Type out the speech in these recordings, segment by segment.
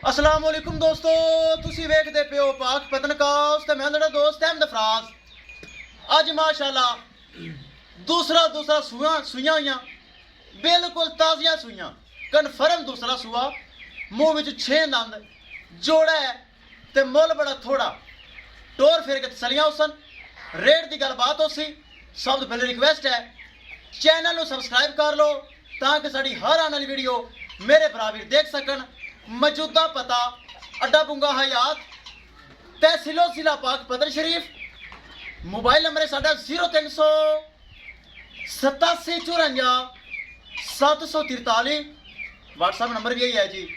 अस्सलाम वालेकुम दोस्तों, तुसी वेखदे पियो पाक पतनकास ते मैं तेरा दोस्त अहमद फराज। अज माशाल्लाह दूसरा सूइयां होइयां, बिल्कुल ताज़ियां सूइयां, कन्फर्म दूसरा सूआ, मूँह विच 6 दंद, जोड़ा है ते मुल बड़ा थोड़ा, टोर फिर के तसलियां उसन, रेट की गलबात होसी। सब तो पहले रिक्वेस्ट है चैनल को सबसक्राइब कर लो ताकि साड़ी हर आने वाली वीडियो मेरे भरा भी देख सकन। मौजूदा पता अड्डा बुंगा हयात, तहसीलो जिला पाक पदर शरीफ। मोबाइल नंबर है साढ़ा 0387 व्हाट्सएप नंबर भी यही है जी,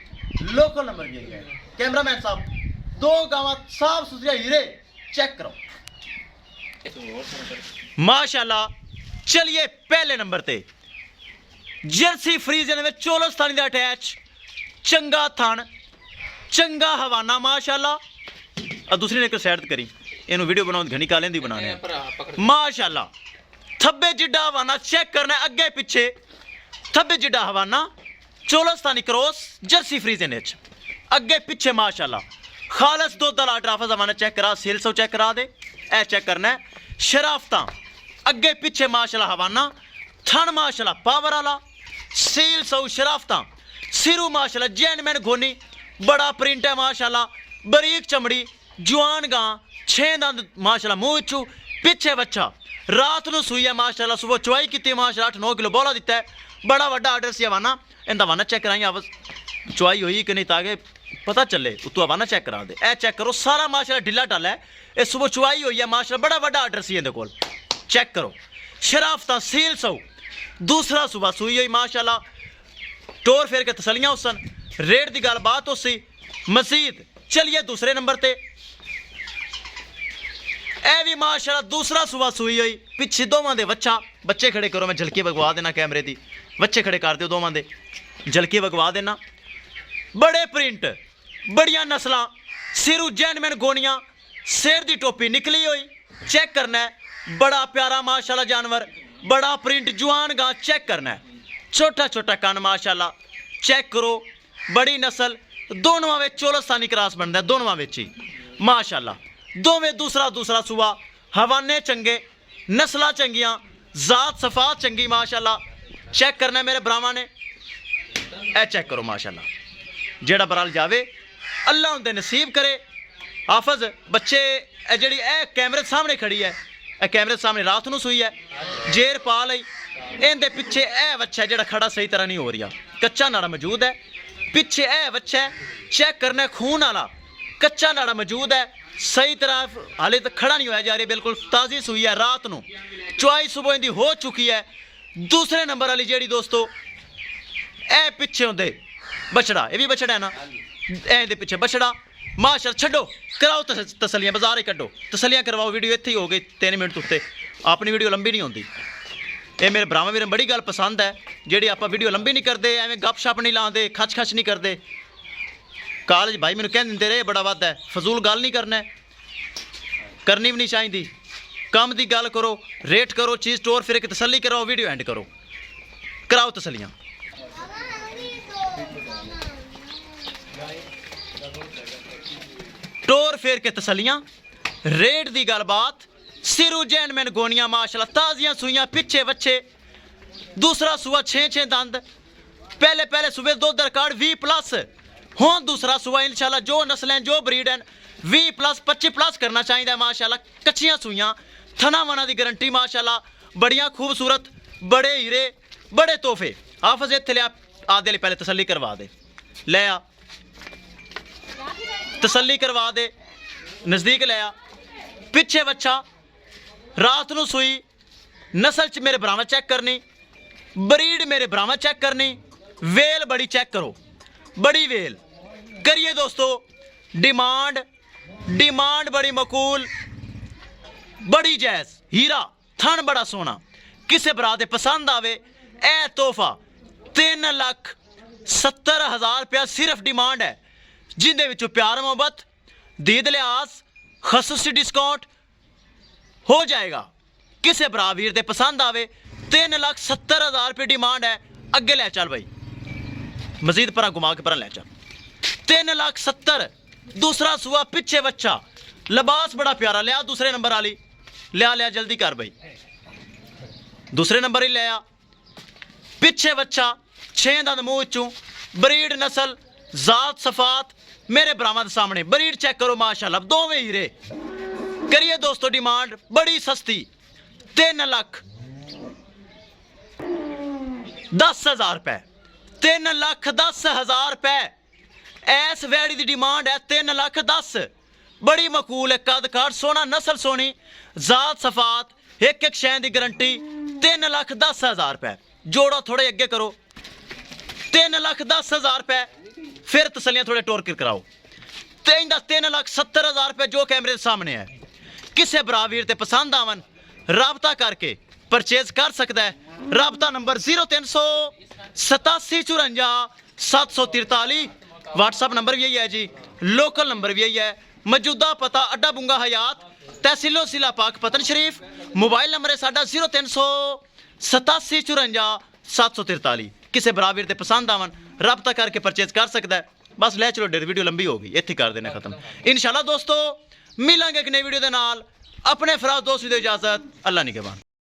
लोकल नंबर भी यही है। कैमरामैन साहब 2 गावां साफ सुथरा हीरे चेक करो माशाल्लाह। चलिए पहले नंबर ते जर्सी फ्रीजन में चोलोस्तानी का अटैच, चंगा थन, चंगा हवाना माशाल्लाह। दूसरी ने एक साइड करी इन वीडियो बनाओ घनी कालें दी बनाने माशाल्लाह। थब्बे जिड्डा हवाना चेक करना, अगे पिछे थब्बे जिड्डा हवाना, चोलोस्तानी क्रॉस, जर्सी फ्रीजन अगे पिछे माशाल्लाह। खालस दुध वाला ड्राफा हवाना चेक करा, सेल सौ चेक करा दे, ए चेक करना है। शराफता अगे पिछे माशाल्लाह हवाना, थन माशाल्लाह पावर वाला, सील सौ शराफता, सिरू माशाल्लाह जैनमैन घोनी, बड़ा प्रिंट है माशाल्लाह, बरीक चमड़ी, जवान गां, 6 दंद माशाल्लाह मूँह विचू, पिछे बच्चा, रात को सूई है माशाल्लाह, सुबह चुवाई की माशाल्लाह 8-9 किलो बोला दिता है, बड़ा वड्डा आर्डर से हवाना। इंदा हवाना चेक कराई आवस चुवाई हुई कि नहीं ताकि पता चले, तू हवाना चेक करा दे। ए चेक करो सारा माशाल्लाह ढिला ढाला है, ये सुबह चुवाई हुई है माशाल्लाह, बड़ा वड्डा आर्डर सी इहदे कोल, चेक करो। शराफता सील सौ, दूसरा सुबह सूई हुई माशाल्लाह, टोर फेर के तसलियां उसन, रेट की गलबात उसी मजीद। चलिए दूसरे नंबर ते ए भी माशाल्लाह दूसरा सुबह सूई हुई, पिछे दोवां दे बच्चे खड़े करो, मैं झलकी वगवा देना कैमरे दी, बच्चे खड़े कर दो दोवां दे, झलकी वगवा देना। बड़े प्रिंट, बड़िया नस्लां, सिरू जैनमैन गोनियां, सिर दी टोपी निकली हुई, चेक करना है। बड़ा प्यारा माशाल्लाह जानवर, बड़ा प्रिंट, जवान गां, चेक करना है। छोटा छोटा कान माशाल्लाह, चेक करो, बड़ी नस्ल, दोनों में चोलोस्तानी क्रॉस बनता है, दोनों में ही माशाल्लाह। दोवें दूसरा सुबह, हवाने चंगे, नस्लां चंगियां, जात सफात चंगी माशाल्लाह, चेक करना है मेरे भरावां ने। ए चेक करो माशाल्लाह, जेड़ा बराल जावे अल्लाह उनके नसीब करे। हाफज बच्चे जी कैमरे सामने खड़ी है, कैमरे सामने रात को सूई है, जेर पा लई, इनके पिछे ए बच्चा है, खड़ा सही तरह नहीं हो रहा, कच्चा नाड़ा मौजूद है, पिछे ए बच्चा है, चेक करना है, खून वाला कच्चा नाड़ा मौजूद है, सही तरह हाले तक खड़ा नहीं होया जा रही, बिल्कुल ताज़ी सूई है, रात को चुवाई सुबह इनकी हो चुकी है। दूसरे नंबर वाली जी दोस्तों ए पिछे होंगे बछड़ा, ये भी बछड़ा है ना, ए पिछे बछड़ा माशाल्लाह। छड्डो कराओ तसलियां, बाजार ही कड्डो, तसलियां करवाओ, वीडियो इत्थे ही हो गई 3 मिनट उत्ते, अपनी वीडियो लंबी नहीं होती। ये मेरे भरावां वीरां बड़ी गल पसंद है, जी आप वीडियो लंबी नहीं करते, एवं गप शप नहीं लाते, खच नहीं करते। कॉलेज भाई मैंने कह देंगे रहे बड़ा वध है, फजूल गल नहीं करना, करनी भी नहीं चाहिए, काम की गल करो, रेट करो, चीज़ टोर फिर के तसली कराओ, वीडियो एंड करो, कराओ तसलियां। टोर फेर के तसलियां, रेट की गलबात, सिरू जैनमैन गोनियां माशाल्लाह, ताज़ियां सूइयां, पिछे बच्चे, दूसरा सुबह 6 दंद, पहले सुबह दुध रिकॉर्ड 20+ हुण दूसरा सुबह इंशाल्लाह, जो नस्लें जो ब्रीड हैं 20+ 25+ करना चाहिए माशाल्लाह। कच्चियां सूइयां, थना वना की गारंटी माशाल्लाह, बड़ियां खूबसूरत, बड़े हीरे, बड़े तोहफे। हाफज इत्थे लिया आदे लिए पहले तसली करवा दे, ले आ तसली करवा दे, नज़दीक लिया, पिछे बच्चा, रात को सूई, नस्ल च मेरे भरावां चेक करनी, ब्रीड मेरे भरावां चेक करनी, वेल बड़ी चेक करो, बड़ी वेल करिए दोस्तों। डिमांड बड़ी मकूल, बड़ी जैस, हीरा थन बड़ा सोना, किसे भरा दे पसंद आवे ए तोहफा 3,70,000 रुपया सिर्फ डिमांड है, जिंदे विचों प्यार मोहब्बत, दीद लिहाज, खसूसी डिस्काउंट हो जाएगा। किसे भरा वीर दे पसंद आवे 3,70,000 रुपये डिमांड है, अगे लै चल भाई, मजीद पर घुमा के पर लै चल। 3,70,000। दूसरा सुआ पिछे बच्चा, लिबास बड़ा प्यारा। लिया दूसरे नंबर वाली, लिया जल्दी कर भाई, दूसरे नंबर ही लिया। पिछे बच्चा, 6 दंद मूँह चों, बरीड नस्ल, जात सफात मेरे बरामद सामने। बरीड चेक करो माशाल्लाह, दोवें हीरे। करिए दोस्तों डिमांड बड़ी सस्ती, 3,10,000 रुपए। 3,10,000 रुपए। इस वैड़ी की डिमांड है 3,10,000। बड़ी मकूल है, कद काठ सोना, नस्ल सोनी, जात सफात, एक शै की गारंटी। 3,10,000 रुपए। जोड़ो थोड़े अगे करो, 3,10,000 रुपए। फिर तसलियां थोड़े टोर कर कराओ। 3,70,000 रुपए जो कैमरे के सामने है। किसे बरावीर ते पसंद आवन राबता करके परचेज कर सकता है। राबता नंबर 038754 व्हाट्सअप नंबर भी यही है जी, लोकल नंबर भी यही है। मौजूदा पता अड्डा बुंगा हयात, तहसीलो जिला पाक पतन शरीफ। मोबाइल नंबर है साडा 038754 किसे बरावीर ते पसंद आवन राबता करके परचेज कर सकता है। बस ले चलो डेर, वीडियो लंबी होगी, इत्थे कर देना खत्म। इंशाल्लाह दोस्तों मिलांगे एक नई वीडियो के नाल। अपने फराज दोस्त दी इजाजत, अल्लाह निगहबान।